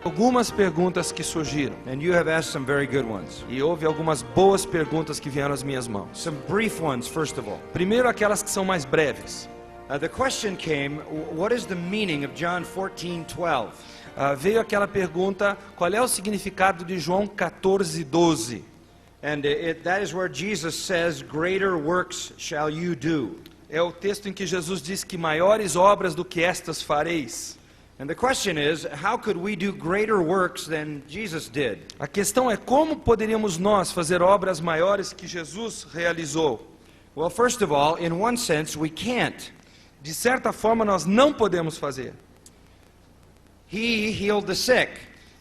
Algumas perguntas que surgiram. And you have asked some very good ones. E houve algumas boas perguntas que vieram às minhas mãos. Some brief ones, first of all. Primeiro, aquelas que são mais breves. The question came, what is the meaning of John 14:12? Veio aquela pergunta, qual é o significado de João 14:12? And that is where Jesus says, greater works shall you do. É o texto em que Jesus diz que maiores obras do que estas fareis. And the question is, how could we do greater works than Jesus did? A questão é como poderíamos nós fazer obras maiores que Jesus realizou? Well, first of all, in one sense, we can't. De certa forma, nós não podemos fazer. He healed the sick.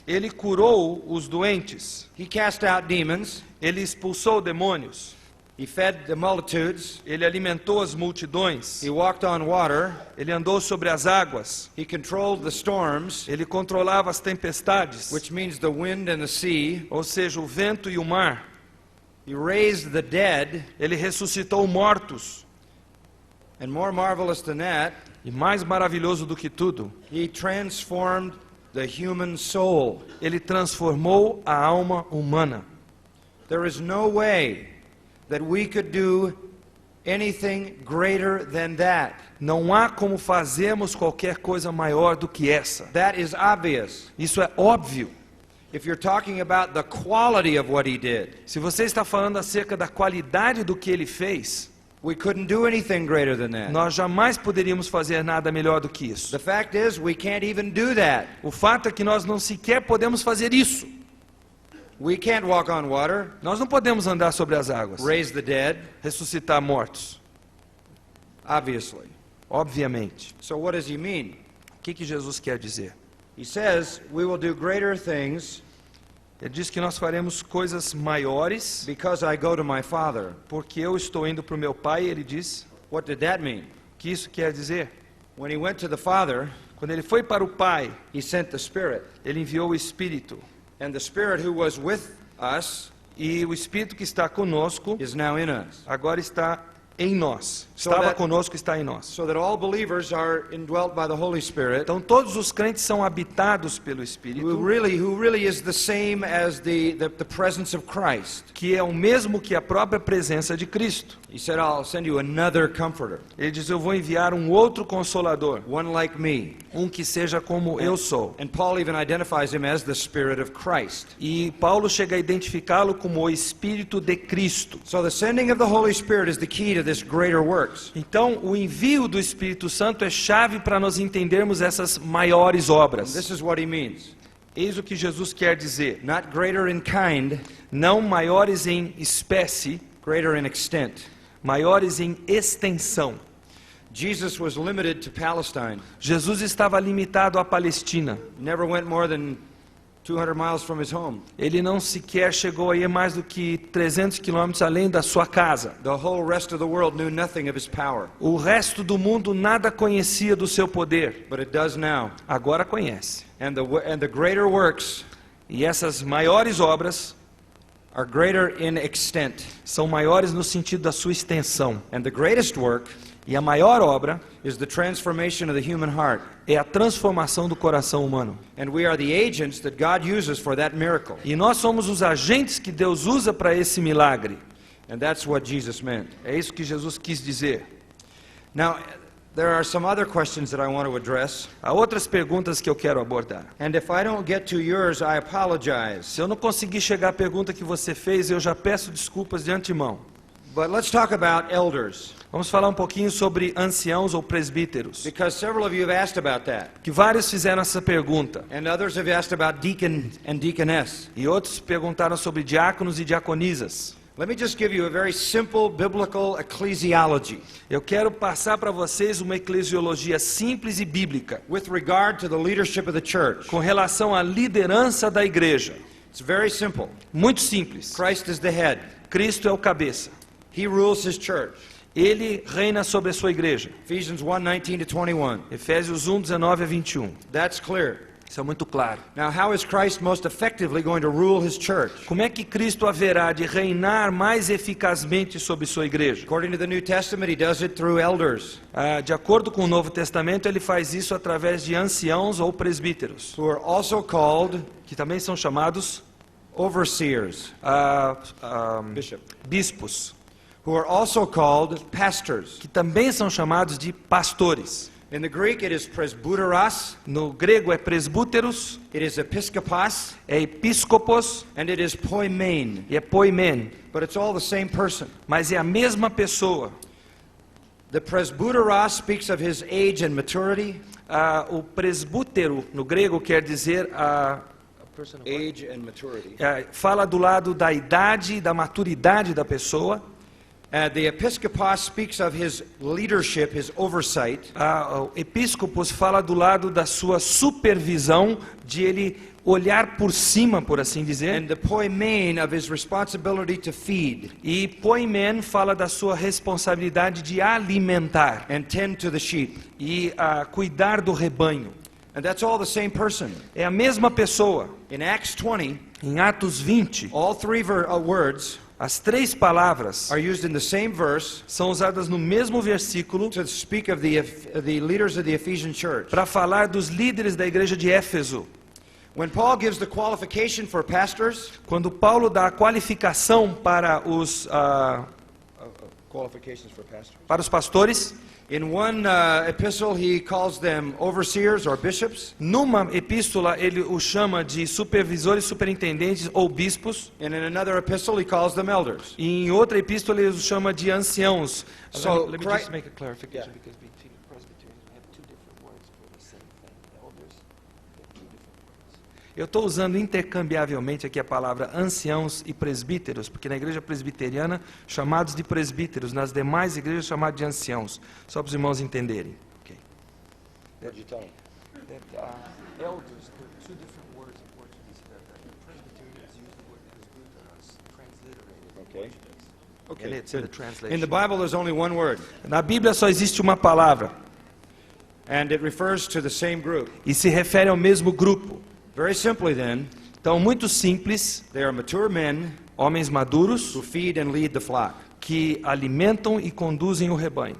Ele curou os doentes. He cast out demons. Ele expulsou demônios. He fed the multitudes. Ele alimentou as multidões. He walked on water. Ele andou sobre as águas. He controlled the storms, Ele controlava as tempestades, which means the wind and the sea. ou seja, o vento e o mar. He raised the dead. Ele ressuscitou mortos. And more marvelous than that, E mais maravilhoso do que tudo, he transformed the human soul. ele transformou a alma humana. There is no way that we could do anything greater than that. Não há como fazermos qualquer coisa maior do que essa. That is obvious. Isso é óbvio. If you're talking about the quality of what he did, Se você está falando acerca da qualidade do que ele fez, we couldn't do anything greater than that. nós jamais poderíamos fazer nada melhor do que isso. The fact is, we can't even do that. O fato é que nós não sequer podemos fazer isso. We can't walk on water, Nós não podemos andar sobre as águas, raise the dead, ressuscitar mortos, obviously. obviamente. So what does he mean? O que Jesus quer dizer? He says, we will do greater things Ele diz que nós faremos coisas maiores because I go to my Father. porque eu estou indo para o meu Pai. Ele diz, What did that mean? o que isso quer dizer? When he went to the Father, Quando ele foi para o Pai, he sent the Spirit. ele enviou o Espírito. And the Spirit who was with us E o Espírito que está conosco, is now in us. agora está em nós. So Estava that- conosco, está em nós. So that all believers are indwelt by the Holy Spirit, Então todos os crentes são habitados pelo Espírito, who really is the same as the presence of Christ. que é o mesmo que a própria presença de Cristo. He said, I'll send you another comforter, Ele diz, eu vou enviar um outro consolador, one like me. um que seja como eu sou. And Paul even identifies him as the Spirit of Christ. E Paulo chega a identificá-lo como o Espírito de Cristo. So the sending of the Holy Spirit is the key to this greater works. Então, o envio do Espírito Santo é chave para nós entendermos essas maiores obras. This is what he means. Eis o que Jesus quer dizer. Not greater in kind, Não maiores em espécie, greater in extent. maiores em extensão. Jesus was limited to Palestine. Jesus estava limitado à Palestina. Never went more than 200 miles from his home. Ele não sequer chegou a ir mais do que 300 quilômetros além da sua casa. The whole rest of the world knew nothing of his power, O resto do mundo nada conhecia do seu poder. but it does now. Agora conhece. And the greater works E essas maiores obras are greater in extent. são maiores no sentido da sua extensão. And the greatest work E a maior obra is the transformation of the human heart. é a transformação do coração humano. And we are the agents that God uses for that miracle. E nós somos os agentes que Deus usa para esse milagre. And that's what Jesus meant. É isso que Jesus quis dizer. Now, there are some other questions that I want to address. Há outras perguntas que eu quero abordar. And if I don't get to yours, I apologize. Se eu não conseguir chegar à pergunta que você fez, eu já peço desculpas de antemão. But let's talk about elders, Vamos falar um pouquinho sobre anciãos ou presbíteros. because several of you have asked about that. Que vários fizeram essa pergunta. And others have asked about deacon and deaconess. E outros perguntaram sobre diáconos e diaconisas. Let me just give you a very simple biblical ecclesiology Eu quero passar para vocês uma eclesiologia simples e bíblica with regard to the leadership of the church. com relação à liderança da igreja. It's very simple. Muito simples. Christ is the head. Cristo é o cabeça. He rules his church. Ele reina sobre a sua igreja. Ephesians 1:19 to 21. Efésios 1, 19 a 21. That's clear. Isso é muito claro. Now, how is Christ most effectively going to rule his church? Como é que Cristo haverá de reinar mais eficazmente sobre sua igreja? According to the New Testament, he does it through elders, De acordo com o Novo Testamento, ele faz isso através de anciãos ou presbíteros, who are also called que também são chamados overseers, bishop, bispos, who are also called pastors. que também são chamados de pastores. In the Greek, it is presbyteros, No grego é presbúteros, it is episkopos, é episcopos and it is poimen. e é poimen, But it's all the same person. mas é a mesma pessoa. The presbyteros speaks of his age and maturity. O presbútero no grego quer dizer Age and maturity. fala do lado da idade e da maturidade da pessoa. The episkopos speaks of his leadership, his oversight. O episcopos fala do lado da sua supervisão, de ele olhar por cima, por assim dizer. And the poimen of his responsibility to feed E poimen fala da sua responsabilidade de alimentar and tend to the sheep. e cuidar do rebanho. And that's all the same person. É a mesma pessoa. In Acts 20, Em Atos 20, all three words as três palavras are used in the same verse são usadas no mesmo versículo to speak of the leaders of the Ephesian church. para falar dos líderes da igreja de Éfeso. When Paul gives the qualification for pastors, Quando Paulo dá a qualificação para os pastores, in one epistle he calls them overseers or bishops, numa epístola ele os chama de supervisores, superintendentes ou bispos, and in another epistle he calls them elders. e em outra epístola ele os chama de anciãos. So, Let me Christ- just make a clarification, Yeah. because between Presbyterians we have two different words for the same thing. Elders, we have two different words. Eu estou usando intercambiavelmente aqui a palavra anciãos e presbíteros, porque na igreja presbiteriana chamados de presbíteros, nas demais igrejas chamados de anciãos, só para os irmãos entenderem. Okay. Elders, there are two different words in Portuguese. Presbyterians use the word presbyteros, transliterated. Okay. And it's in the In translation. the Bible there's only one word, Na Bíblia só existe uma palavra and it refers to the same group. e se refere ao mesmo grupo. Very simply then, Então, muito simples, they are mature men homens maduros who feed and lead the flock. que alimentam e conduzem o rebanho.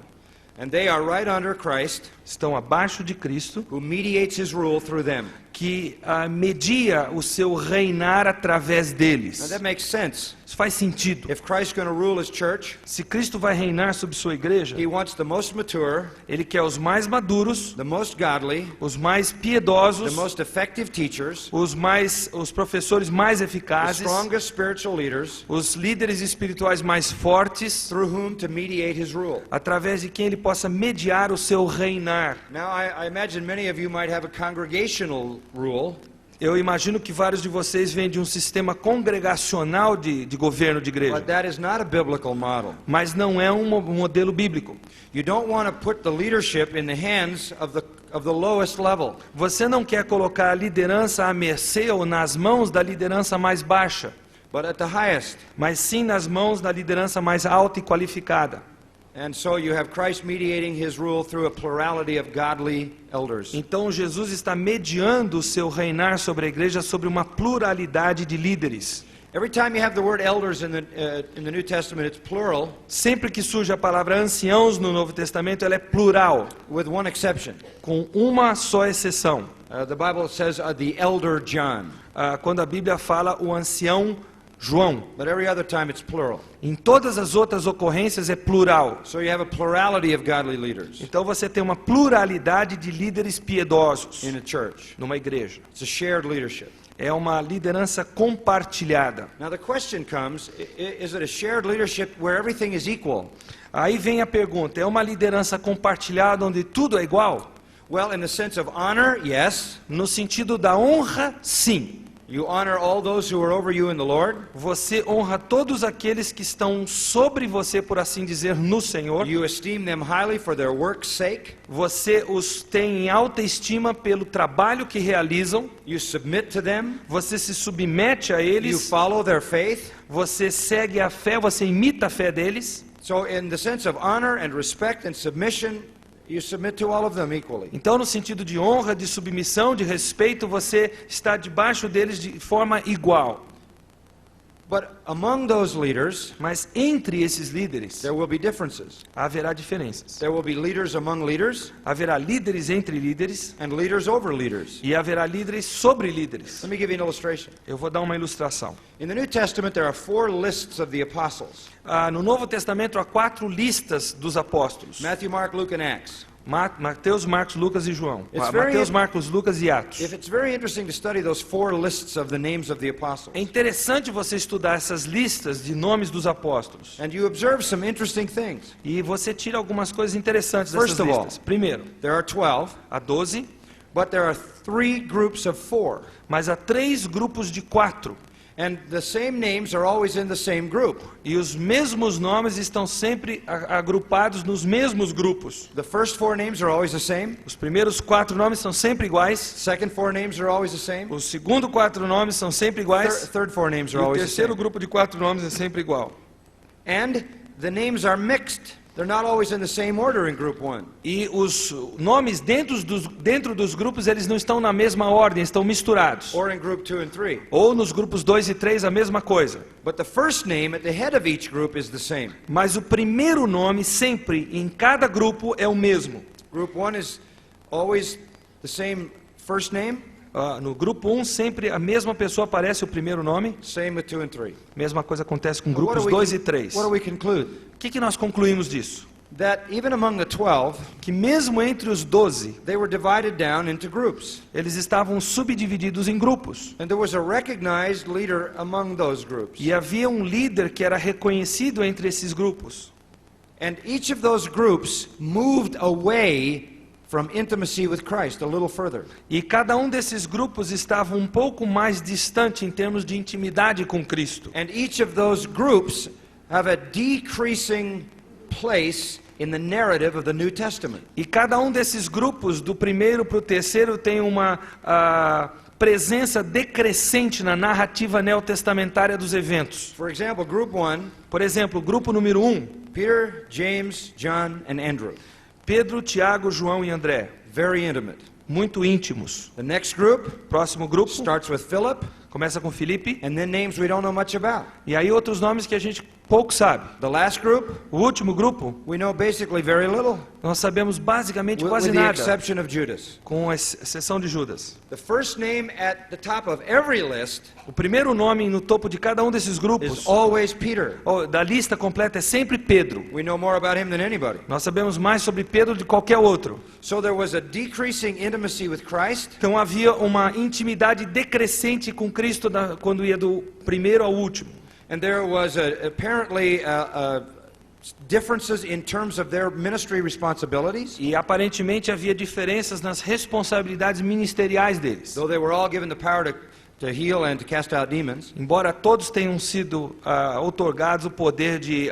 And they are right under Christ, Estão abaixo de Cristo, who mediates his rule through them. que media o seu reinar através Now deles. that makes sense. Isso faz sentido. If Christ's going to rule his church, Se Cristo vai reinar sobre sua igreja, he wants the most mature, Ele quer os mais maduros, the most godly, os mais the piedosos, most effective teachers, os professores mais the eficazes, strongest spiritual leaders, os líderes espirituais mais fortes, through whom to mediate his rule. através de quem Ele possa mediar o seu reinar. Now, I imagine many of you might have a congregational rule, Eu imagino que vários de vocês vêm de um sistema congregacional de governo de igreja, but that is not a biblical model. mas não é um modelo bíblico. You don't want to put the leadership in the hands of the lowest level. Você não quer colocar a liderança à mercê ou nas mãos da liderança mais baixa, But at the highest. mas sim nas mãos da liderança mais alta e qualificada. And so you have Christ mediating his rule through a plurality of godly elders. Então Jesus está mediando o seu reinar sobre a igreja sobre uma pluralidade de líderes. Every time you have the word elders in the New Testament, it's plural, Sempre que surge a palavra anciãos no Novo Testamento, ela é plural, with one exception. com uma só exceção. The Bible says the elder John, Quando a Bíblia fala o ancião João. but every other time it's plural. Em todas as outras ocorrências é plural. So you have a plurality of godly leaders Então você tem uma pluralidade de líderes piedosos in a church. numa igreja. It's a shared leadership. É uma liderança compartilhada. Now the question comes, is it a shared leadership where everything is equal? Aí vem a pergunta, é uma liderança compartilhada onde tudo é igual? Well, in the sense of honor, yes. No sentido da honra, sim. You honor all those who are over you in the Lord. Você honra todos aqueles que estão sobre você, por assim dizer, no Senhor. You esteem them highly for their work's sake. Você os tem em alta estima pelo trabalho que realizam. You submit to them. Você se submete a You eles. follow their faith. Você segue a fé, você imita a fé deles. So in the sense of honor and respect and submission, You submit to all of them equally. Então, no sentido de honra, de submissão, de respeito, você está debaixo deles de forma igual. But among those leaders, Mas entre esses líderes, there will be differences. haverá diferenças. There will be leaders among leaders Haverá líderes entre líderes and leaders over leaders. e haverá líderes sobre líderes. Let me give you an illustration. Eu vou dar uma ilustração. In the New Testament, there are 4 lists of the apostles: No Novo Testamento há 4 listas dos apóstolos. Matthew, Mark, Luke, and Acts. Mateus, Marcos, Lucas e João. It's very- Mateus, Marcos, Lucas e Atos. It's very interesting to study those 4 lists of the names of the É apostles. interessante você estudar essas listas de nomes dos apóstolos. And you observe some interesting things. E você tira algumas coisas interessantes dessas First of all, listas. Primeiro, There are 12, há 12, but there are 3 groups of 4. mas há 3 grupos de 4. And the same names are always in the same group. E os mesmos nomes estão sempre agrupados nos mesmos grupos. The first 4 names are always the same. Os primeiros 4 nomes são sempre iguais. Second 4 names are always the same. Os segundos 4 nomes são sempre iguais. Third 4 names E are o always the terceiro same. grupo de 4 nomes é sempre igual. And the names are mixed. They're not always in the same order in group 1. E os nomes dentro dos grupos, eles não estão na mesma ordem, estão misturados. Or in group 2 and 3. Ou nos grupos 2 e 3 a mesma coisa. But the first name at the head of each group is the same. Mas o primeiro nome sempre em cada grupo é o mesmo. Group 1 is always the same first name. No grupo 1 sempre a mesma pessoa aparece o primeiro nome. Same with 2 and 3. Mesma coisa acontece com What do grupos we 2 e con- 3. What do we conclude? O que nós concluímos disso? That even among the 12, Que mesmo entre os 12, they were divided down into groups. eles estavam subdivididos em grupos. And there was a recognized leader among those groups. E havia um líder que era reconhecido entre esses grupos. And each of those groups moved away from intimacy with Christ a little further. E cada um desses grupos estava um pouco mais distante em termos de intimidade com Cristo. And each of those groups have a decreasing place in the narrative of the New Testament. E cada um desses grupos, do primeiro para o terceiro, tem uma presença decrescente na narrativa neotestamentária dos eventos. For example, group 1, Por exemplo, o grupo número 1, Peter, James, John, and Andrew. Pedro, Tiago, João e André. Very intimate. Muito íntimos. The next group Próximo grupo starts with Philip, começa com Filipe. and then names we don't know much about. E aí outros nomes que a gente pouco sabe. The last group, O último grupo, we know basically very little, nós sabemos basicamente with quase the nada, exception of Judas. com exceção de Judas. The first name at the top of every list O primeiro nome no topo de cada um desses is grupos, always Peter. da lista completa, é sempre Pedro. We know more about him than anybody. Nós sabemos mais sobre Pedro de qualquer outro. So there was a decreasing intimacy with Christ, Então havia uma intimidade decrescente com Cristo quando ia do primeiro ao último. and there was apparently differences in terms of their ministry responsibilities, E aparentemente havia diferenças nas responsabilidades ministeriais deles. though they were all given the power to heal and to cast out demons. Embora todos tenham sido outorgados o poder de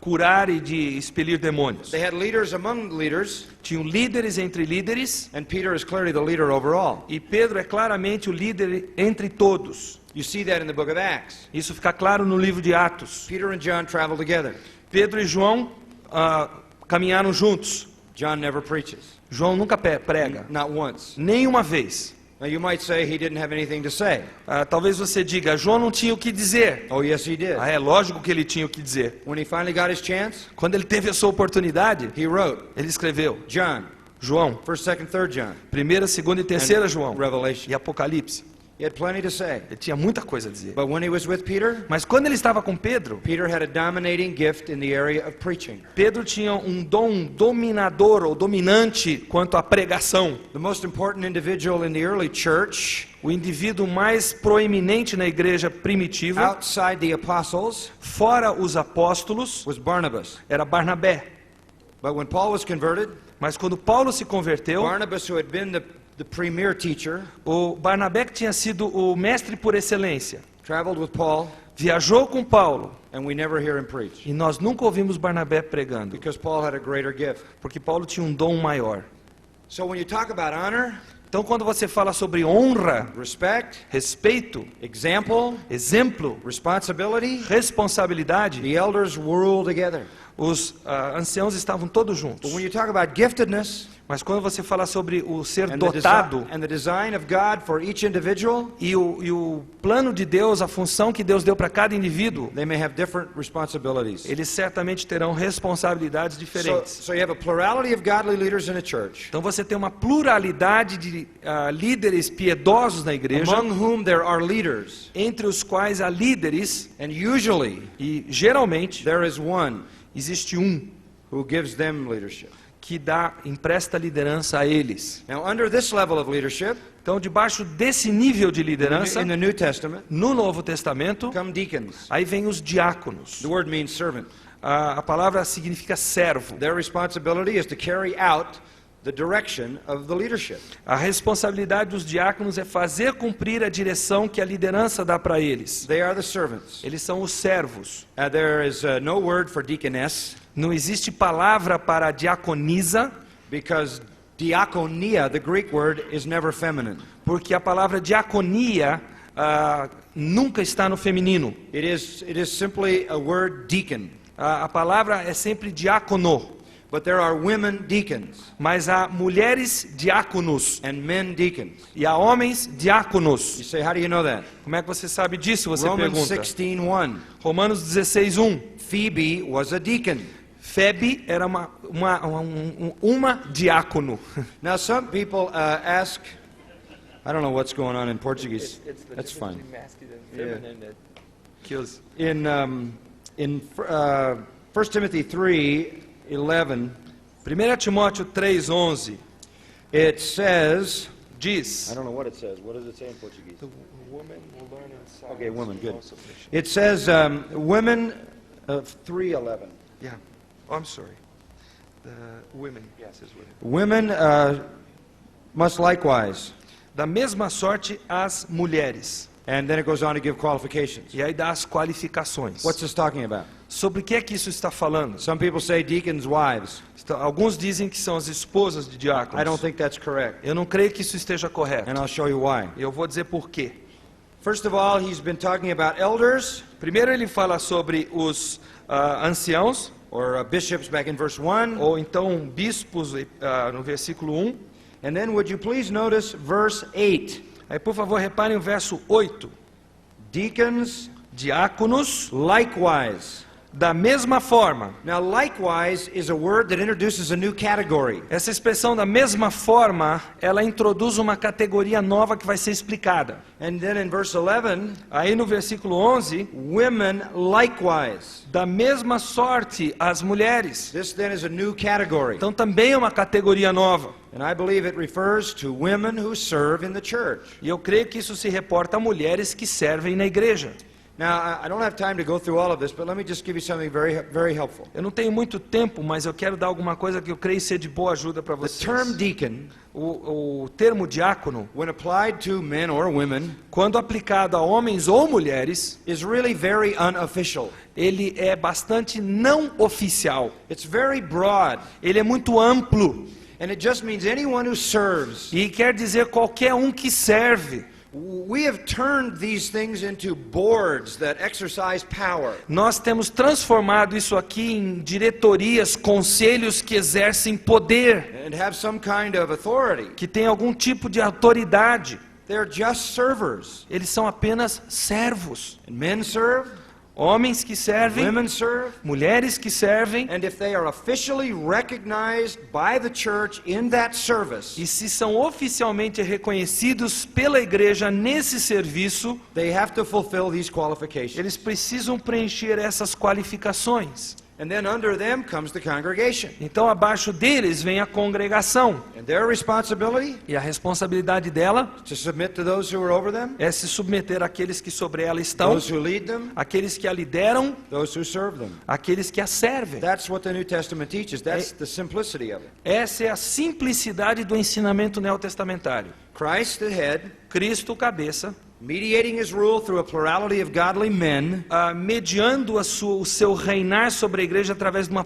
curar e de expelir demônios. They had leaders among leaders, Tinham líderes entre líderes, and Peter is clearly the leader over all. e Pedro é claramente o líder entre todos. You see that in the book of Acts. Isso fica claro no livro de Atos. Peter and John traveled together. Pedro e João caminharam juntos. John never preaches, João nunca prega, not once. nenhuma vez. Now you might say he didn't have anything to say. Talvez você diga, João não tinha o que dizer. Oh, yes, he did. É lógico que ele tinha o que dizer. When he finally got his chance, Quando ele teve a sua oportunidade, he wrote ele escreveu John, João, 1st, 2nd, 3rd John, 1ª, 2ª e 3ª and João Revelation. e Apocalipse. He had plenty to say. Ele tinha muita coisa a dizer. But when he was with Peter, Mas quando ele estava com Pedro, Peter had a dominating gift in the area of preaching. Pedro tinha um dom dominador ou dominante quanto à pregação. The most important individual in the early church, O indivíduo mais proeminente na igreja primitiva, outside the apostles, fora os apóstolos, was Barnabas. era Barnabé. But when Paul was converted, Mas quando Paulo se converteu, Barnabas, who had been the premier teacher, o Barnabé, que tinha sido o mestre por excelência, traveled with Paul, viajou com Paulo. and we never hear him preach. E nós nunca ouvimos Barnabé pregando, Because Paul had a greater gift. porque Paulo tinha um dom maior. So when you talk about honor, Então, quando você fala sobre honra, respect, respeito, example, exemplo, responsibility, responsabilidade, the elders rule together. Os anciãos estavam todos But juntos. when you talk about giftedness Mas quando você fala sobre o ser and dotado and the design of God for each individual, e o plano de Deus, a função que Deus deu para cada indivíduo, they may have different responsibilities. eles certamente terão responsabilidades diferentes. So you have a plurality of godly leaders in a church, Então você tem uma pluralidade de líderes piedosos na igreja, among whom there are leaders. entre os quais há líderes, And usually e geralmente there is one existe um who gives them leadership. que empresta liderança a eles. Now, under this level of leadership, Então, debaixo desse nível de liderança, in the New Testament, no Novo Testamento, come deacons. aí vem os diáconos. The word means servant. A palavra significa servo. Their responsibility is to carry out the direction of the leadership. A responsabilidade dos diáconos é fazer cumprir a direção que a liderança dá para eles. They are the servants. Eles são os servos. There is no word for deaconess Não existe palavra para diaconisa, because diakonia, the Greek word, is never feminine. porque a palavra diaconia nunca está no feminino. It is simply a word deacon. A palavra é sempre diácono, But there are women deacons mas há mulheres diáconos and men deacons. e há homens You diáconos. say, how do you know that? Como é que você sabe disso? Você Romans pergunta. 16:1. Romanos 16:1. Phoebe was a deacon. Febe era uma diácono. Now some people ask, I don't know what's going on in Portuguese. That's fine. In 1 Timothy 3:11, 1 Timóteo 3:11 it says, diz. I don't know what it says. What does it say in Portuguese? Okay, Okay, women, good. It says, women, 3:11. Yeah. Oh, I'm sorry. The women. Yes, it's Women women. must likewise. Da mesma sorte as mulheres. And then it goes on to give qualifications. E aí dá as qualificações. What's this talking about? Sobre o que é que isso está falando? Some people say deacons' wives. Alguns dizem que são as esposas de diáconos. I don't think that's correct. Eu não creio que isso esteja correto. And I'll show you why. Eu vou dizer por quê. First of all, he's been talking about elders Primeiro ele fala sobre os anciãos, or bishops back in verse 1. ou então bispos no versículo 1. And then would you please notice verse 8. Aí por favor reparem o verso 8. Deacons Diáconos, likewise. da mesma forma. Now likewise is a word that introduces a new category. Essa expressão da mesma forma, ela introduz uma categoria nova que vai ser explicada. And then in verse 11, Aí no versículo 11, women likewise. da mesma sorte as mulheres. This then is a new category. Então também é uma categoria nova. And I believe it refers to women who serve in the church. E eu creio que isso se reporta a mulheres que servem na igreja. Now, I don't have time to go through all of this, but let me just give you something very, very helpful. Eu não tenho muito tempo, mas eu quero dar alguma coisa que eu creio ser de boa ajuda para The vocês. term deacon, O termo diácono, when applied to men or women, quando aplicado a homens ou mulheres, is really very unofficial. ele é bastante não oficial. It's very broad, Ele é muito amplo and it just means anyone who serves. e quer dizer qualquer um que serve. We have turned these things into boards that exercise power. Nós temos transformado isso aqui em diretorias, conselhos que exercem poder, And have some kind of authority. que têm algum tipo de autoridade. They're just servers. Eles são apenas servos. And men serve, Homens que servem, women serve, mulheres que servem, and if they are officially recognized by the church in that service, e se são oficialmente reconhecidos pela igreja nesse serviço, they have to fulfill these qualifications. eles precisam preencher essas qualificações. And then under them comes the congregation. Então abaixo deles vem a congregação. And their responsibility E a responsabilidade dela to submit to those who are over them, é se submeter àqueles que sobre ela estão, those who lead them, àqueles que a lideram, those who serve them. àqueles que a servem. That's what the New Testament teaches. That's the simplicity of it. Essa é a simplicidade do ensinamento neotestamentário. Christ the head, Cristo, cabeça, mediating his rule through a plurality of godly men, mediando o seu reinar sobre a igreja através de uma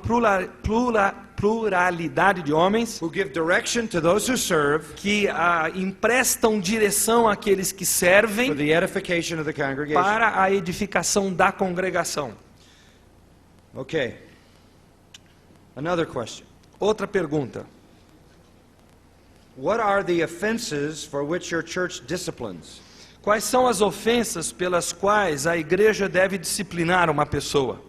pluralidade de homens who give direction to those who serve que emprestam direção àqueles que for servem the edification of the congregation. para a edificação da congregação. Okay. Another question. Outra pergunta. What are the offenses for which your church disciplines? Quais são as ofensas pelas quais a igreja deve disciplinar uma pessoa?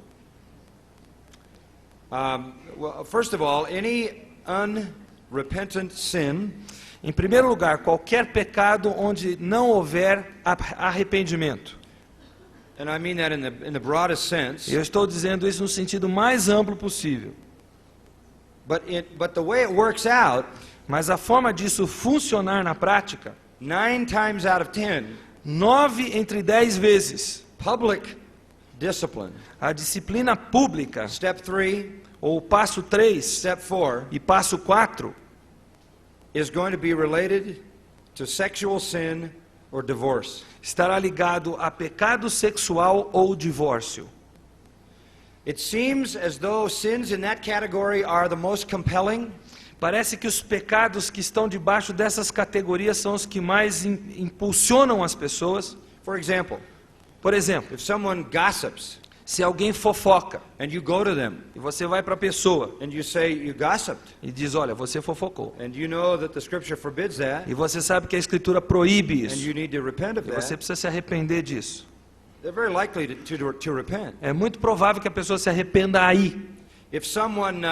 Well, first of all, any unrepentant sin Em primeiro lugar, qualquer pecado onde não houver arrependimento. and I mean that in the broadest sense. Eu estou dizendo isso no sentido mais amplo possível. But the way it works out, Mas a forma disso funcionar na prática, 9 times out of 10, 9 entre 10 vezes, public discipline. a disciplina pública, Step 3, ou passo 3 step 4 e passo 4, is going to be related to sexual sin or divorce. estará ligado a pecado sexual ou divórcio. It seems as though sins in that category are the most compelling. Parece que os pecados que estão debaixo dessas categorias são os que mais impulsionam as pessoas. For example, Por exemplo, if someone gossips se alguém fofoca and you go to them e você vai para a pessoa and you say you gossiped, e diz, olha, você fofocou. and you know that the scripture forbids that, E você sabe que a Escritura proíbe and isso. you need to repent of E você that, precisa se arrepender disso. they're very likely to repent. É muito provável que a pessoa se arrependa aí. If someone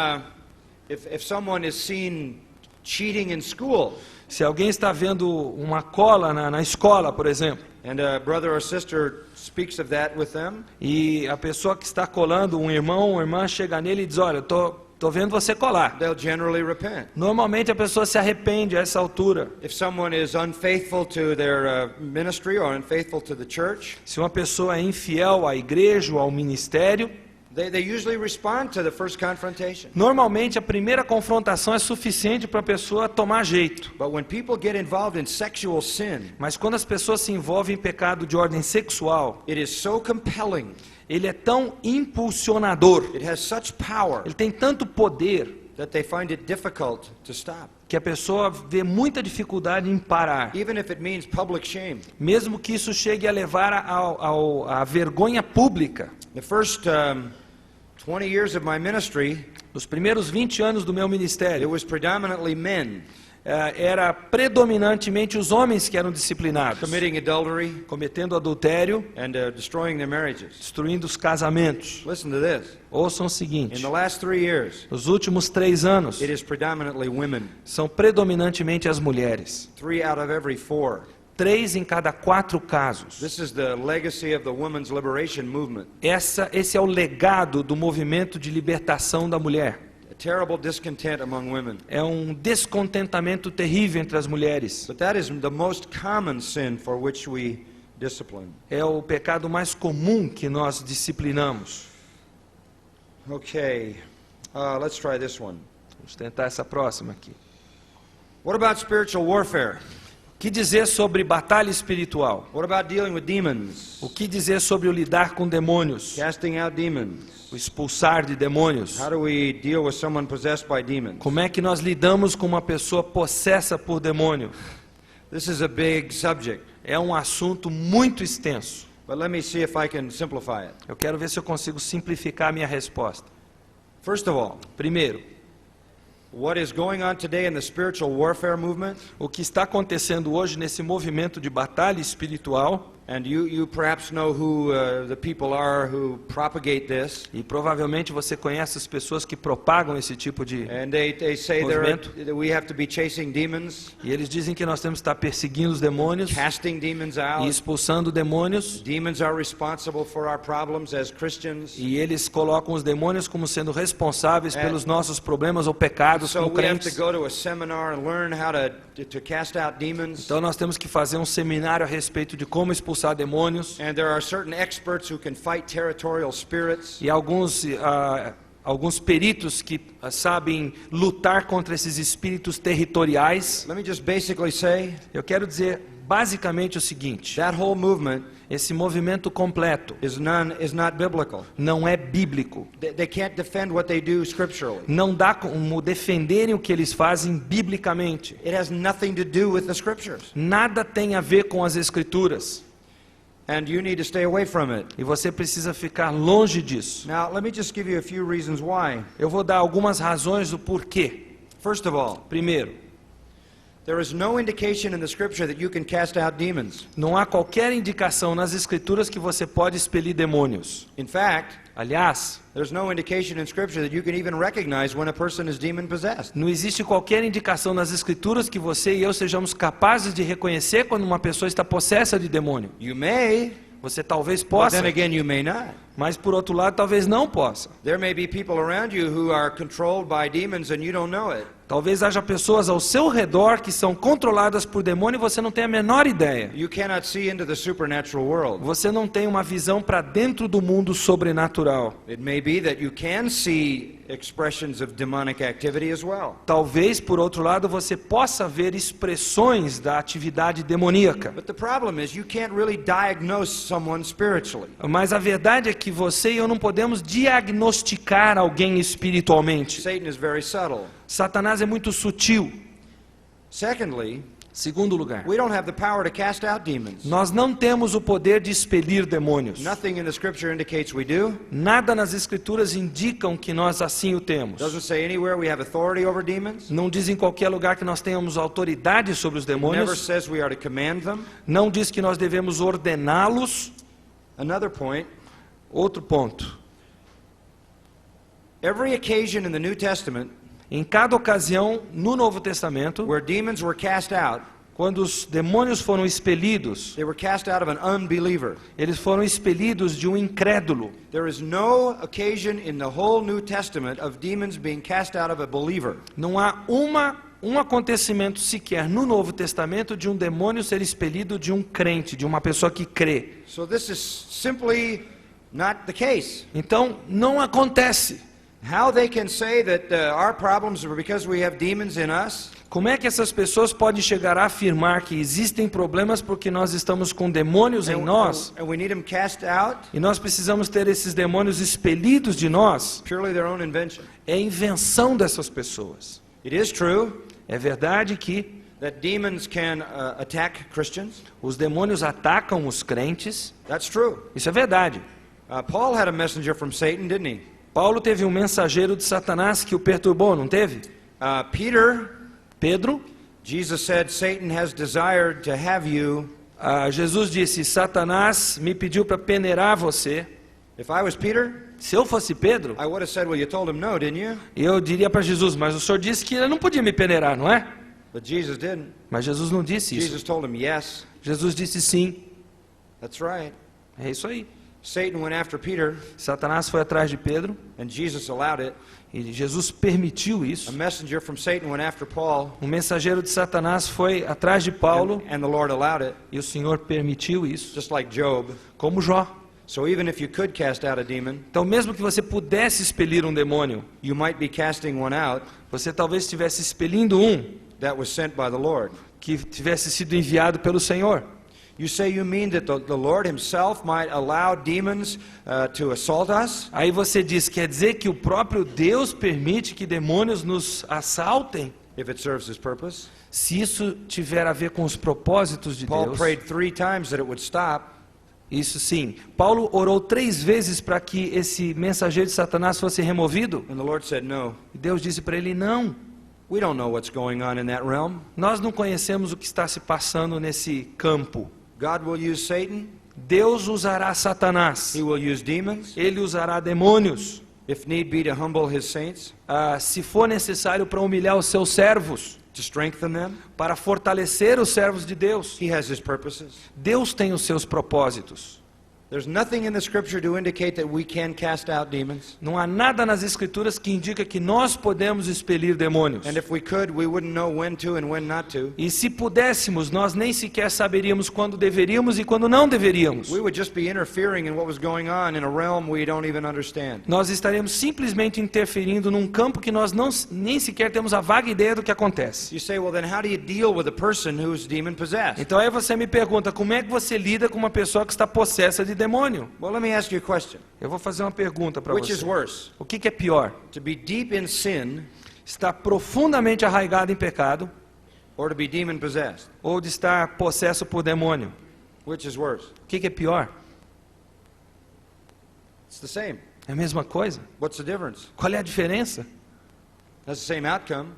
if someone is seen cheating in school, Se alguém está vendo uma cola na escola, por exemplo, and a brother or sister speaks of that with them, e a pessoa que está colando, um irmão ou uma irmã, chega nele e diz, olha, tô vendo você colar. they'll generally repent. Normalmente a pessoa se arrepende a essa altura. If someone is unfaithful to their ministry or unfaithful to the church, Se uma pessoa é infiel à igreja ou ao ministério, they usually respond to the first confrontation. normalmente a primeira confrontação é suficiente para a pessoa tomar jeito. But when people get involved in sexual sin, Mas quando as pessoas se envolvem em pecado de ordem sexual, it is so compelling, ele é tão impulsionador, it has such power, ele tem tanto poder, that they find it difficult to stop, que a pessoa vê muita dificuldade em parar. even if it means public shame. Mesmo que isso chegue a levar à vergonha pública. The first 20 years of my ministry, Nos primeiros 20 anos do meu it ministério, was predominantly men era predominantemente os homens que eram disciplinados, committing adultery cometendo adultério, and destroying their marriages. destruindo os casamentos. Listen to this. Ouçam o In seguinte, the last 3 years, nos últimos 3 anos, it is predominantly women. são predominantemente as mulheres. 3 out of every 4. 3 em cada 4 casos. This is the legacy of the women's liberation movement. Esse é o legado do movimento de libertação da mulher. A terrible discontent among women. É um descontentamento terrível entre as mulheres. But that is the most common sin for which we discipline. É o pecado mais comum que nós disciplinamos. Okay, let's try this one. Vamos tentar essa próxima aqui. What about spiritual warfare? O que dizer sobre batalha espiritual? What about dealing with demons? O que dizer sobre o lidar com demônios? Casting out demons. O expulsar de demônios? How do we deal with someone possessed by demons? Como é que nós lidamos com uma pessoa possessa por demônio? This is a big subject, É um assunto muito extenso. but let me see if I can simplify it. Eu quero ver se eu consigo simplificar a minha resposta. First of all, Primeiro, what is going on today in the spiritual warfare movement, o que está acontecendo hoje nesse movimento de batalha espiritual, and you perhaps know who the people are who propagate this, e provavelmente você conhece as pessoas que propagam esse tipo de... and they say Movimento. that we have to be chasing demons, E eles dizem que nós temos que estar perseguindo os demônios casting demons e out. expulsando demônios, Demons are responsible for our problems as Christians. e eles colocam os demônios como sendo responsáveis pelos nossos problemas ou pecados So como we have to crentes. go to a seminar and learn how to cast out demons. Então nós temos que fazer um seminário a respeito de como expulsar demônios. And there are certain experts who can fight territorial spirits. E alguns peritos que sabem lutar contra esses espíritos territoriais. Let me just basically say Eu quero dizer basicamente o seguinte: that whole movement esse movimento completo is not biblical. não é bíblico. They can't defend what they do scripturally. Não dá como defenderem o que eles fazem biblicamente. It has nothing to do with the scriptures. Nada tem a ver com as escrituras. And you need to stay away from it. E você precisa ficar longe disso. Now, let me just give you a few reasons why. Eu vou dar algumas razões do porquê. First of all, Primeiro, there is no indication in the scripture that you can cast out demons. não há qualquer indicação nas Escrituras que você pode expelir demônios. In fact, Aliás, there's no indication in scripture that you can even recognize when a person is demon possessed. não existe qualquer indicação nas Escrituras que você e eu sejamos capazes de reconhecer quando uma pessoa está possessa de demônio. You may, Você talvez but possa, then again you may not. mas por outro lado talvez não possa. There may be people around you who are controlled by demons and you don't know it. Talvez haja pessoas ao seu redor que são controladas por demônio e você não tem a menor ideia. You cannot see into the supernatural world. Você não tem uma visão para dentro do mundo sobrenatural. It may be that you can see expressions of demonic activity as well. Talvez, por outro lado, você possa ver expressões da atividade demoníaca. But the problem is you can't really diagnose someone spiritually. Mas a verdade é que você e eu não podemos diagnosticar alguém espiritualmente. Satan is very subtle. Satanás é muito sutil. Secondly, Segundo lugar, we don't have the power to cast out demons. nós não temos o poder de expelir demônios. Nothing in the scripture indicates we do. Nada nas Escrituras indicam que nós assim o temos. Doesn't say anywhere we have authority over demons. Não diz em qualquer lugar que nós tenhamos autoridade sobre os Never demônios. says we are to command them. Não diz que nós devemos ordená-los. Another point, Outro ponto. every occasion in the New Testament Em cada ocasião no Novo Testamento, where demons were cast out, quando os demônios foram expelidos, they were cast out of an unbeliever. eles foram expelidos de um incrédulo. There is no occasion in the whole New Testament of demons being cast out of a believer. Não há um acontecimento sequer no Novo Testamento de um demônio ser expelido de um crente, de uma pessoa que crê. So this is simply not the case. Então, não acontece. How they can say that our problems are because we have demons in us? Como é que essas pessoas podem chegar a afirmar que existem problemas porque nós estamos com demônios em nós And we need them cast out? e nós precisamos ter esses demônios expelidos de nós? Purely their own invention. É invenção dessas pessoas. It is true É verdade que that demons can attack Christians. os demônios atacam os crentes. That's true. Isso é verdade. Paul had a messenger from Satan, didn't he? Paulo teve um mensageiro de Satanás que o perturbou, não teve? Peter, Pedro, Jesus said, Satan has desired to have you. Jesus disse, Satanás me pediu para peneirar você. If I was Peter, Se eu fosse Pedro, I would have said, well, you told him no, didn't you? eu diria para Jesus, mas o senhor disse que ele não podia me peneirar, não é? But Jesus didn't. Mas Jesus não disse isso. Jesus told him yes. Jesus disse sim. That's right. É isso aí. Satan went after Peter, Satanás foi atrás de Pedro and Jesus allowed it. e Jesus permitiu A isso. messenger from Satan went after Paul, Um mensageiro de Satanás foi atrás de Paulo and the Lord allowed it, e o Senhor permitiu isso, just like Job. como Jó. So even if you could cast out a demon, Então, mesmo que você pudesse expelir um demônio, you might be casting one out você talvez estivesse expelindo um that was sent by the Lord. que tivesse sido enviado pelo Senhor. You say you mean that the Lord himself might allow demons to assault us? Aí você diz, quer dizer que o próprio Deus permite que demônios nos assaltem? If it serves his purpose. Se isso tiver a ver com os propósitos de Paul Deus, prayed 3 times that it would stop. isso sim. Paulo orou 3 vezes para que esse mensageiro de Satanás fosse removido. And the Lord said no. E Deus disse para ele, não. We don't know what's going on in that realm. Nós não conhecemos o que está se passando nesse campo. God will use Satan. Deus usará Satanás. He will use demons. Ele usará demônios. If need be, to humble his saints, Se for necessário para humilhar os seus servos, to strengthen them. para fortalecer os servos de Deus. He has his purposes. Deus tem os seus propósitos. There's nothing in the scripture to indicate that we can cast out demons. Não há nada nas Escrituras que indica que nós podemos expelir demônios. And if we could, we wouldn't know when to and when not to. E se pudéssemos, nós nem sequer saberíamos quando deveríamos e quando não deveríamos. We would just be interfering in what was going on in a realm we don't even understand. Nós estaremos simplesmente interferindo num campo que nós nem sequer temos a vaga ideia do que acontece. You say, well, then how do you deal with a person who's demon possessed? Então aí você me pergunta, como é que você lida com uma pessoa que está possessa de demônio? Well, let me ask you a question. Eu vou fazer uma pergunta para Which is você. worse? O que é pior? To be deep in sin Estar profundamente arraigado em pecado or to be demon possessed? ou de estar possesso por demônio? Which is worse? O que é pior? It's the same. É a mesma coisa? What's the difference? Qual é a diferença? That's the same outcome.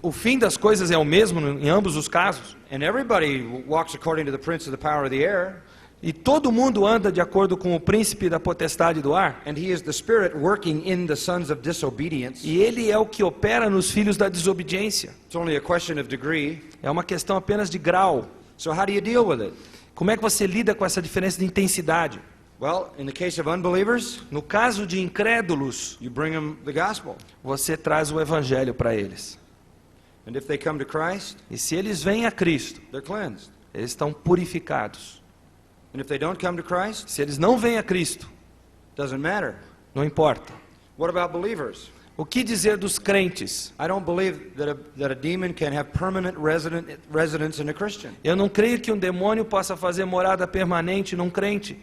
O fim das coisas é o mesmo em ambos os casos. And everybody walks according to the prince of the power of the air. E todo mundo anda de acordo com o príncipe da potestade do ar. And he is the Spirit working in the sons of disobedience. E ele é o que opera nos filhos da desobediência. It's only a question of degree. É uma questão apenas de grau. So how do you deal with it? Como é que você lida com essa diferença de intensidade? Well, in the case of unbelievers, No caso de incrédulos, you bring them the gospel. você traz o evangelho para eles. And if they come to Christ, E se eles vêm a Cristo, they're cleansed. eles estão purificados. And if they don't come to Christ, Se eles não vêm a Cristo, doesn't matter. não importa. What about believers? O que dizer dos crentes? I don't believe that a demon can have permanent residence in a Christian. Eu não creio que um demônio possa fazer morada permanente num crente.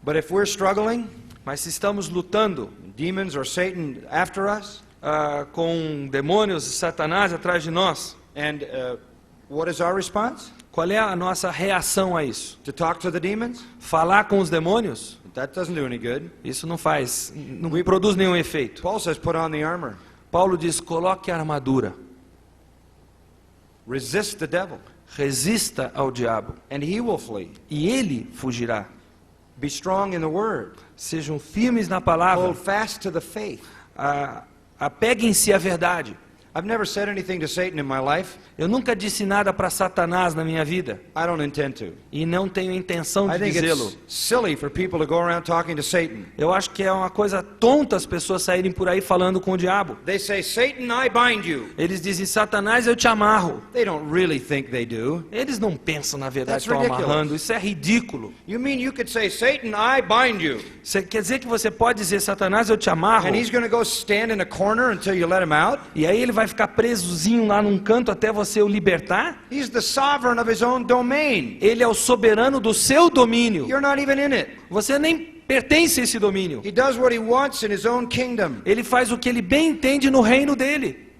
But if we're struggling, Mas se estamos lutando demons or Satan after us, com demônios e Satanás atrás de nós, and what is our response? qual é a nossa reação a isso? To talk to the demons? Falar com os demônios? That doesn't do any good. Isso não produz nenhum efeito. Paul says put on the armor. Paulo diz, coloque a armadura, Resist the devil, resista ao diabo, and he will flee. e ele fugirá. Be strong in the word. Sejam firmes na palavra, Hold fast to the faith. apeguem-se à verdade. I've never said anything to Satan in my life. Eu nunca disse nada para Satanás na minha vida, I don't intend to. e não tenho intenção I de think dizê-lo. it's silly for people to go around talking to Satan. Eu acho que é uma coisa tonta as pessoas saírem por aí falando com o diabo. They say, Satan, I bind you. Eles dizem, Satanás, eu te amarro. They don't really think they do. Eles não pensam, na verdade, That's que estão ridiculous. amarrando. Isso é ridículo. You mean you could say, Satan, I bind you. Você quer dizer que você pode dizer, Satanás, eu te amarro? And he's going to go stand in a corner until you let him out? E aí ele vai ficar presozinho lá num canto até você o libertar? He's the sovereign of his own domain. Ele é o soberano do seu domínio. You're not even in it. Você nem pertence a esse domínio. He does what he wants in his own kingdom. Ele faz o que ele bem entende no reino dele.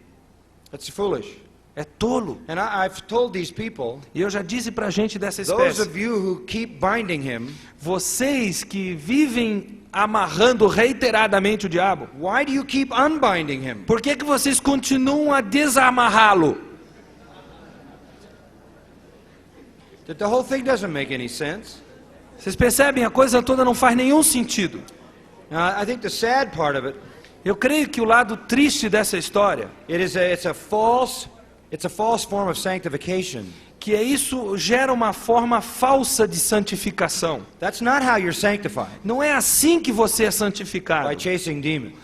That's foolish. É tolo. And I've told these people, E eu já disse pra gente dessa those espécie, of you who keep binding him, vocês que vivem amarrando reiteradamente o diabo, why do you keep unbinding him? por que vocês continuam a desamarrá-lo? That the whole thing doesn't make any sense. Vocês percebem? A coisa toda não faz nenhum sentido. Now, I think the sad part of it, Eu creio que o lado triste dessa história, it's a false form of sanctification. que é isso gera uma forma falsa de santificação. That's not how you're sanctified, Não é assim que você é santificado, by chasing demons.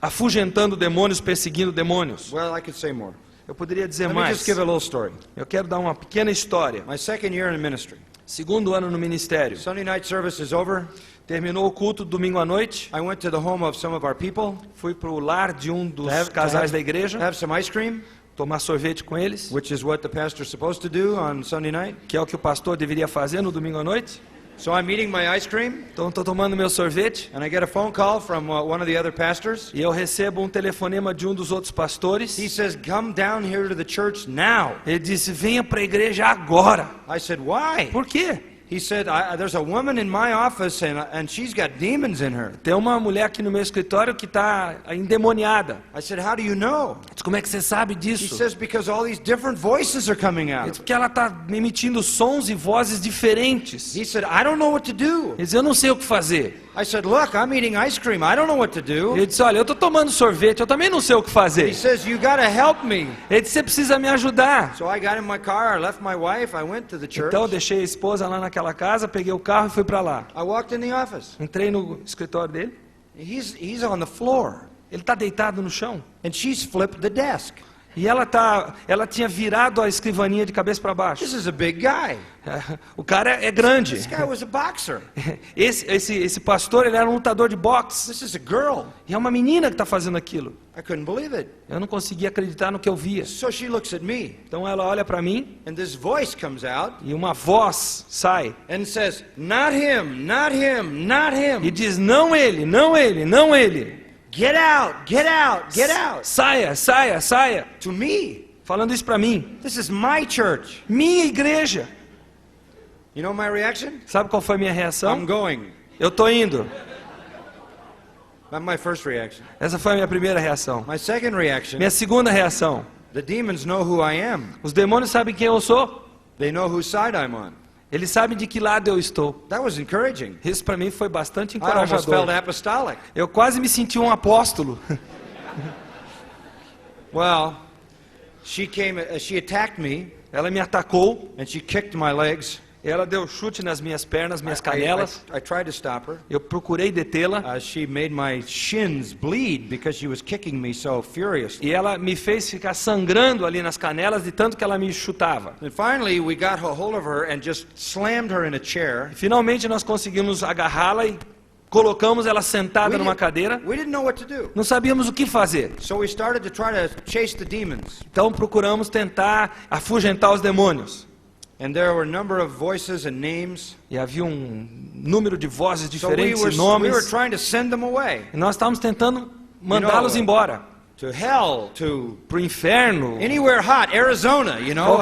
afugentando demônios, perseguindo demônios. Well, I could say more. Eu poderia dizer Let me mais. just give a little story. Eu quero dar uma pequena história. My second year in ministry. Segundo ano no ministério. Sunday night service is over. Terminou o culto domingo à noite. I went to the home of some of our people Fui para o lar de um dos to casais da igreja, have some ice cream, tomar sorvete com eles, which is what the pastor's supposed to do on Sunday night. que é o que o pastor deveria fazer no domingo à noite. So I'm eating my ice cream, Então estou tomando meu sorvete and I get a phone call from one of the other pastors. e eu recebo um telefonema de um dos outros pastores. He says, "Come down here to the church now." Ele disse, venha para a igreja agora. I said, "Why?" Por quê? He said, "There's a woman in my office, and she's got demons in her." Tem uma mulher aqui no meu escritório que está endemoniada. I said, "How do you know?" Eu disse, como é que você sabe He disso? says, "Because all these different voices are coming Ele out." disse, porque ela está emitindo sons e vozes diferentes. He said, "I don't know what to do." Ele disse, eu não sei o que fazer. I said, "Look, I'm eating ice cream. I don't know what to do." Ele disse, olha, eu estou tomando sorvete, eu também não sei o que fazer. He says, "You got to help me." Ele disse, você precisa me ajudar. So I got in my car, I left my wife, I went to the church. Então eu deixei a esposa lá naquela casa, peguei o carro e fui para lá. I walked in the office. Entrei no escritório dele. He's on the floor, Ele está deitado no chão. and she's flipped the desk. E ela tinha virado a escrivaninha de cabeça para baixo. This is a big guy. O cara é grande. This guy was a boxer. Esse pastor, ele era um lutador de boxe. This is a girl. E é uma menina que está fazendo aquilo. I couldn't believe it. Eu não conseguia acreditar no que eu via. So she looks at me, Então ela olha para mim and this voice comes out e uma voz sai and says, "Not him, not him, not e him. diz, não ele, não ele, não ele. Get out, get out, get out." Saia, saia, saia. To me, Falando isso para mim. this is my church. Minha igreja. You know my reaction? Sabe qual foi a minha I'm reação? going. Eu estou indo. That's my first reaction. Essa foi a minha primeira reação. My second reaction, Minha segunda reação. the demons know who I am. Os demônios sabem quem eu sou. They know whose side I'm on. Eles sabem de que lado eu estou. That was encouraging. Isso para mim foi bastante I almost felt encorajador. apostolic. Eu quase me senti um apóstolo. Well, she attacked me, Ela me atacou. and she kicked my legs. Ela deu chute nas minhas pernas, minhas I canelas. tried to stop her. Eu procurei detê-la. She made my shins bleed because she was kicking me so furiously. E ela me fez ficar sangrando ali nas canelas de tanto que ela me chutava. And finally, we got a hold of her and just slammed her in a chair. Finalmente nós conseguimos agarrá-la e colocamos ela sentada numa cadeira. We didn't know what to do. Não sabíamos o que fazer. So we started to try to chase the demons. Então procuramos tentar afugentar os demônios. And there were a number of voices and names. E havia um número de vozes So we diferentes were e nomes. trying to send them away E nós estávamos tentando mandá-los embora. to hell, to Para o inferno. anywhere hot, Arizona, you know.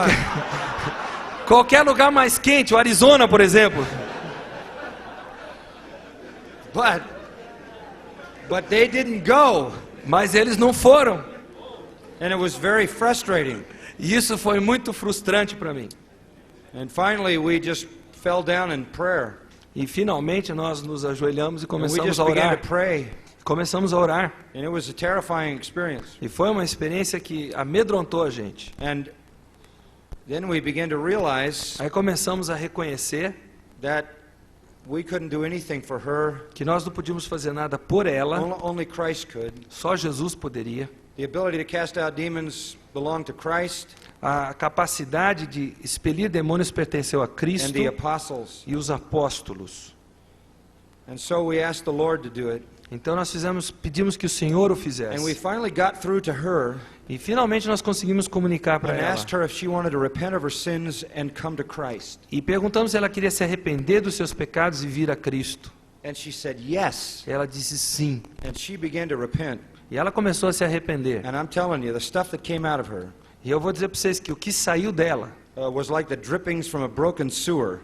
Qualquer lugar mais quente, o Arizona, por exemplo. But they didn't go, Mas eles não foram. and it was very frustrating. E isso foi muito frustrante para mim. And finally, we just fell down in prayer. E finalmente nós nos ajoelhamos e And we começamos just a began orar. to pray. Começamos a orar. And it was a terrifying experience. E foi uma experiência que amedrontou a gente. And then we began to realize Aí começamos a reconhecer that we couldn't do anything for her. que nós não podíamos fazer nada por ela. Only Christ could. Só Jesus poderia. The ability to cast out demons belonged to Christ A capacidade de expelir demônios pertenceu a and Cristo the apostles. e os apóstolos. And so we asked the Lord to do it. Então nós pedimos que o Senhor o And we fizesse. finally got through to her E finalmente nós conseguimos comunicar para and ela. asked her if she wanted to repent of her sins and come to Christ. E perguntamos se ela queria se arrepender dos seus pecados e vir a Cristo. And she said yes. Ela disse sim. And she began to repent. E ela começou a se arrepender. And I'm telling you, the stuff that came out of her E eu vou dizer para vocês que o que saiu dela was like the drippings from a broken sewer.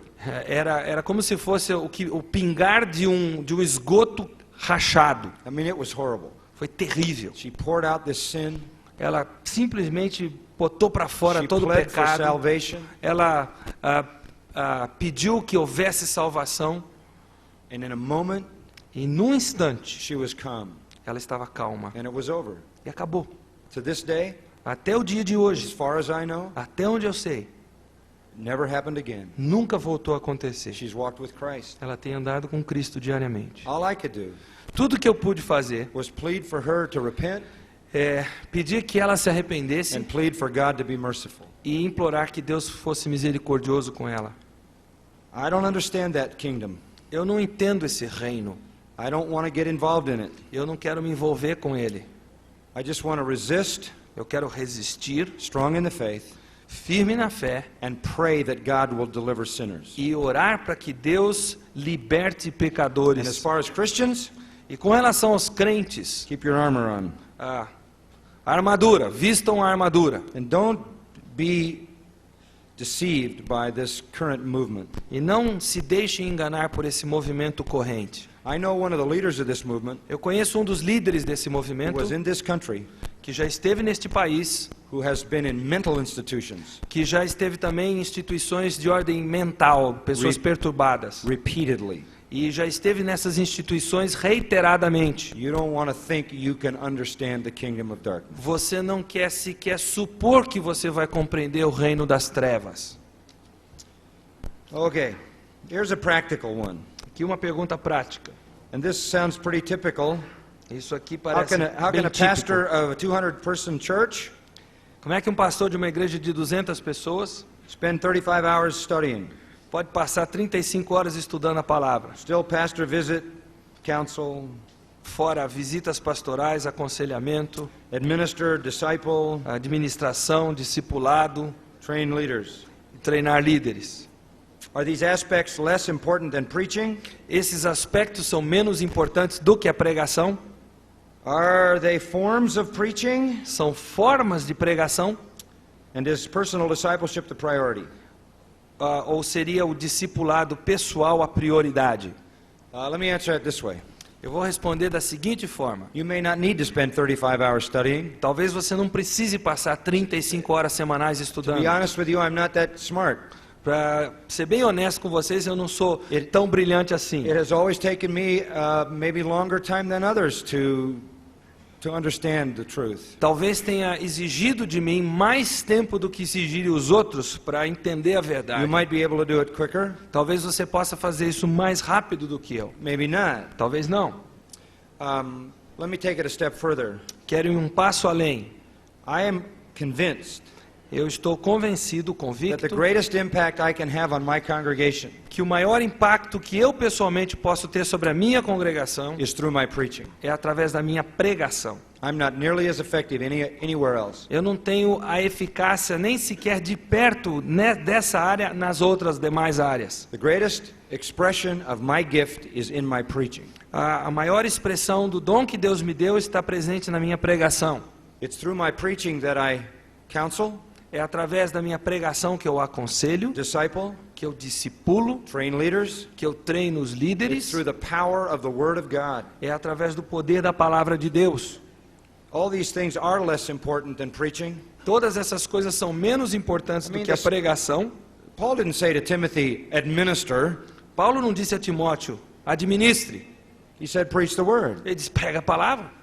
era como se fosse o pingar de um esgoto rachado. I mean, it was horrible. Foi terrível. She poured out this sin. Ela simplesmente botou para fora She todo o pled for pecado. salvation. Ela pediu que houvesse salvação. And in a moment, E num instante, she was calm. ela estava calma. And it was over. E acabou. To this day, Até o dia de as hoje, far as I know, até onde eu sei, never happened again. nunca voltou a acontecer. She's walked with Christ. Ela tem andado com Cristo diariamente. All I could do Tudo que eu pude fazer was plead for her to repent é pedir que ela se arrependesse and plead for God to be merciful. e implorar que Deus fosse misericordioso com ela. I don't understand that kingdom. Eu não entendo esse reino. I don't want to get involved in it. Eu não quero me envolver com ele. I just want to resist, Eu quero resistir, strong in the faith, firme na fé, and pray that God will deliver sinners. e orar para que Deus liberte And as pecadores. far as Christians, E com relação aos crentes, keep your armor on. a armadura, vistam a armadura. And don't be deceived by this current movement. E não se deixem enganar por esse movimento corrente. I know one of the leaders of this movement Eu conheço um dos líderes desse who movimento was in this country, que já esteve neste país, who has been in mental institutions que já esteve também em instituições de ordem mental, pessoas perturbadas. repeatedly. E já esteve nessas instituições reiteradamente. You don't want to think you can understand the kingdom of darkness. Você não quer sequer supor que você vai compreender o reino das trevas. Okay, here's a practical one. Aqui uma pergunta prática. And this sounds pretty typical. Isso aqui How parece can bem a típico. pastor of a 200-person church Como é que um pastor de uma igreja de 200 pessoas spend 35 hours studying, pode passar 35 horas estudando a palavra? still pastor visit, counsel, Fora visitas pastorais, aconselhamento, administer, disciple, administração, discipulado, train leaders? treinar líderes. Are these aspects less important than preaching? Esses aspectos são menos importantes do que a pregação? Are they forms of preaching? São formas de pregação? And is personal discipleship the priority? ou seria o discipulado pessoal a prioridade? Let me answer it this way. Eu vou responder da seguinte forma. You may not need to spend 35 hours studying. Talvez você não precise passar 35 horas semanais To estudando. be honest with you, I'm not that smart. Para ser bem honesto com vocês, eu não sou tão brilhante assim. It has always taken me maybe longer time than others to understand the truth. Talvez tenha exigido de mim mais tempo do que exigiria os outros para entender a You verdade. might be able to do it quicker, Talvez você possa fazer isso mais rápido do que eu. maybe not. Talvez não. Let me take it a step further. Quero ir um passo além. I am convinced Eu estou convencido, that the convicto, greatest impact I can have on my congregation que o maior impacto que eu pessoalmente posso ter sobre a minha congregação is through my preaching. é através da minha pregação. I'm not nearly as effective anywhere else. Eu não tenho a eficácia nem sequer de perto dessa área nas outras demais áreas. The greatest expression of my gift is in my preaching. A maior expressão do dom que Deus me deu está presente na minha pregação. It's through my preaching that I counsel, É através da minha pregação que eu aconselho, disciple, que eu discipulo, train leaders. que eu treino os It's líderes. through the power of the Word of God. É através do poder da palavra de Deus. All these things are less important than preaching. Todas essas coisas são menos importantes do que a pregação. Paul didn't say to Timothy, administer. Paulo não disse a Timóteo, administre. He said, preach the Word. Ele disse, prega a palavra.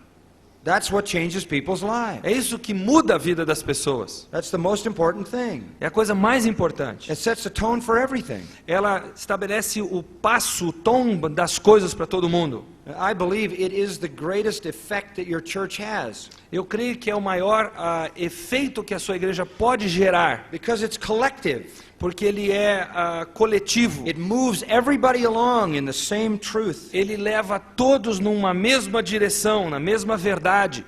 That's what changes people's lives. É isso que muda a vida das pessoas. That's the most important thing. É a coisa mais importante. It sets the tone for everything. Ela estabelece o passo, o tom das coisas para todo mundo. I believe it is the greatest effect that your church has Eu creio que é o maior efeito que a sua igreja pode gerar, because it's collective. porque ele é coletivo. It moves everybody along in the same truth. Ele leva todos numa mesma direção, na mesma verdade.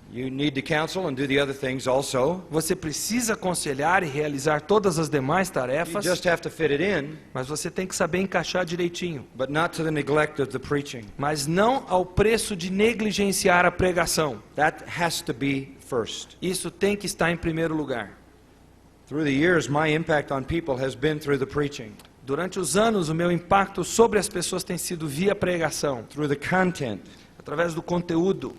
You need to counsel and do the other things also. Você precisa aconselhar e realizar todas as demais You tarefas, just have to fit it in, mas você tem que saber encaixar direitinho. but not to the neglect of the preaching. Mas não ao preço de negligenciar a pregação. That has to be first. Isso tem que estar em primeiro lugar. Through the years, my impact on people has been through the preaching, Durante os anos, o meu impacto sobre as pessoas tem sido via pregação, through the content. através do conteúdo.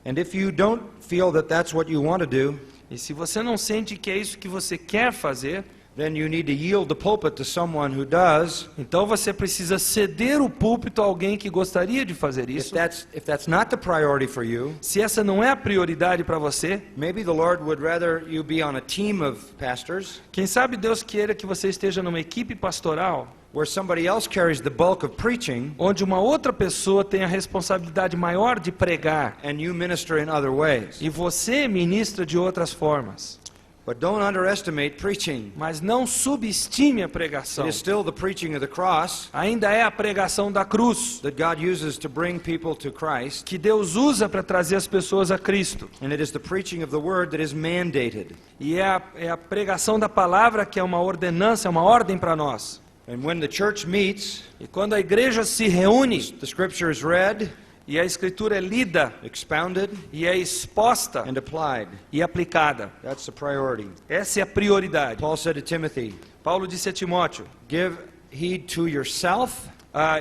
And if you don't feel that that's what you want to do, E se você não sente que é isso que você quer fazer, then you need to yield the pulpit to someone who does. então você precisa ceder o púlpito a alguém que gostaria de fazer If isso. that's not the priority for you, Se essa não é a prioridade para você, maybe the Lord would rather you be on a team of pastors quem sabe Deus queira que você esteja numa equipe pastoral, where somebody else carries the bulk of preaching onde uma outra pessoa tem a responsabilidade maior de pregar, and you minister in other ways. e você ministra de outras formas. But don't underestimate preaching. Mas não subestime a It pregação. is still the preaching of the cross Ainda é a pregação da cruz, that God uses to bring people to Christ, que Deus usa para trazer as pessoas a Cristo. and it is the preaching of the word that is mandated. E é a pregação da palavra que é uma ordenança, é uma ordem para nós. And when the church meets, E quando a igreja se reúne, the scripture is read, e a escritura é lida, expounded, e é exposta and applied. e aplicada. That's the priority. Essa é a prioridade. Paul said to Timothy, Paulo disse a Timóteo, give heed to yourself,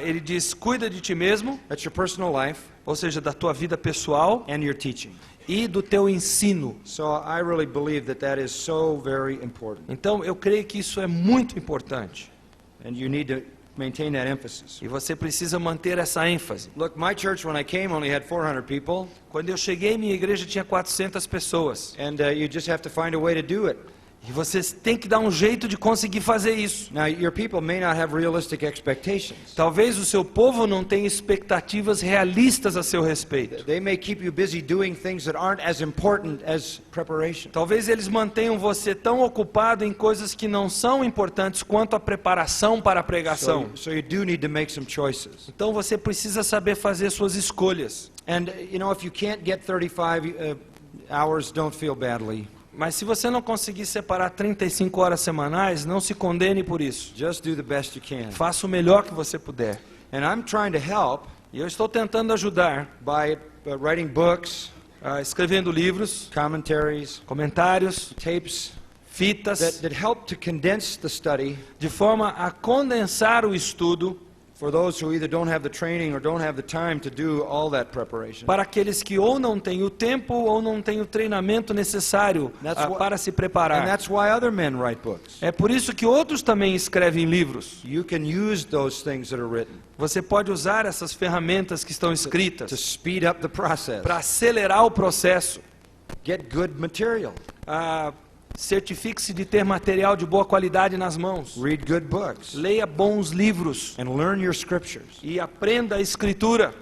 ele diz, cuida de ti mesmo, that's your personal life, ou seja, da tua vida pessoal and your teaching. e do teu ensino. So I really believe that that is so very important. Então, eu creio que isso é muito importante. And you need to maintain that emphasis. E você precisa manter essa ênfase. Look, my church, when I came, only had 400 people, Quando eu cheguei, minha igreja tinha 400 pessoas. and you just have to find a way to do it. E você tem que dar um jeito de conseguir fazer isso. Now, your people may not have realistic expectations. Talvez o seu povo não tenha expectativas realistas a seu respeito. They may keep you busy doing things that aren't as important as preparation. Talvez eles mantenham você tão ocupado em coisas que não são importantes quanto a preparação para a pregação. So you do need to make some choices. Então você precisa saber fazer suas escolhas. And, if you can't get 35 hours, don't feel badly. Mas se você não conseguir separar 35 horas semanais, não se condene por isso. Just do the best you can. Faça o melhor que você puder. And I'm trying to help E eu estou tentando ajudar, by writing books, escrevendo livros, commentaries, comentários, tapes, fitas, that help to condense the study de forma a condensar o estudo for those who either don't have the training or don't have the time to do all that preparation. para aqueles que ou não têm o tempo ou não têm o treinamento necessário para se And preparar. that's why other men write books. É por isso que outros também escrevem livros. You can use those things that are written Você pode usar essas ferramentas que estão to escritas speed up the process. para acelerar o processo. Get good material. Certifique-se de ter material de boa qualidade nas mãos. Read good books. Leia bons livros And learn your scriptures. e aprenda a escritura.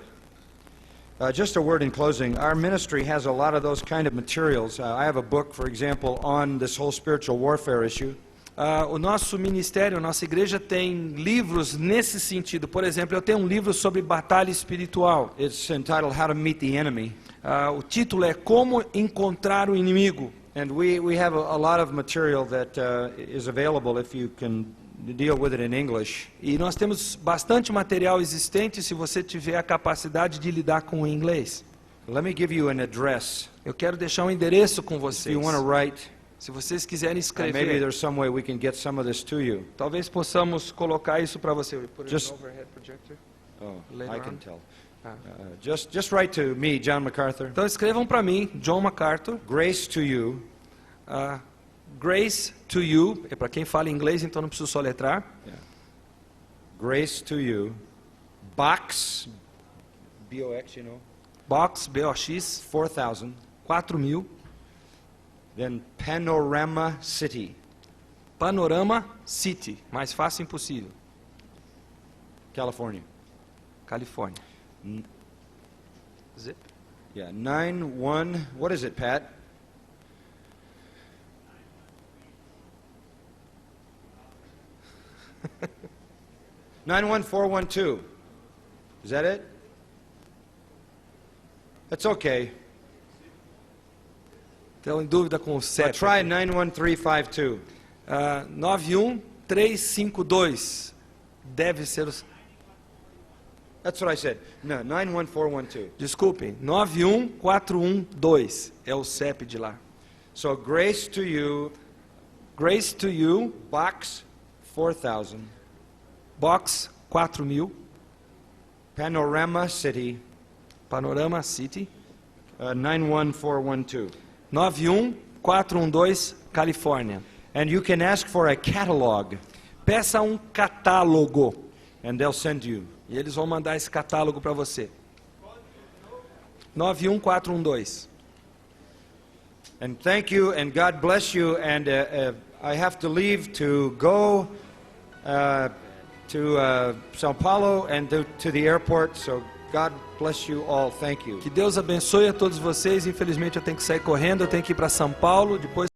Just a word in closing. Our ministry has a lot of those kind of materials. I have a book, for example, on this whole spiritual warfare issue. O nosso ministério, a nossa igreja tem livros nesse sentido. Por exemplo, eu tenho um livro sobre batalha espiritual. It's entitled How to Meet the Enemy. O título é Como Encontrar o Inimigo. And we have a lot of material that is available if you can deal with it in English. E nós temos bastante material existente se você tiver a capacidade de lidar com o inglês. Let me give you an address. Eu quero deixar um endereço com If vocês. you want to write, Se vocês quiserem maybe escrever, there's some way we can get some of this to you. talvez possamos colocar isso para você. Just- Overhead projector. Oh, Later I can on. tell. Ah. Just write to me, John MacArthur. Então escrevam para mim, John MacArthur. Grace to you, Grace to you. É para quem fala inglês, então não preciso soletrar. Grace to you, Box, B-O-X, you know, Box, BOX, 4,000, 4.000. then Panorama City, Panorama City. Mais fácil impossível. California. Califórnia. Zip. Yeah, 91, what is it, Pat? Nine one four one two. Is that it? That's okay. Estou em dúvida com o CEP. Try 91352. 91352. Deve ser os... That's what I said. No, 91412. Desculpem, 91412 é o CEP de lá. So Grace to you, Grace to you, Box 4000, Box 4.000, Panorama City, Panorama City, 91412. 91412, Califórnia. And you can ask for a catalog, Peça um catálogo and they'll send you. e eles vão mandar esse catálogo para você. 91412. And thank you, and God bless you. And I have to leave to go to São Paulo and to the airport. So God bless you all. Thank you. Que Deus abençoe a todos vocês. Infelizmente eu tenho que sair correndo, eu tenho que ir para São Paulo, depois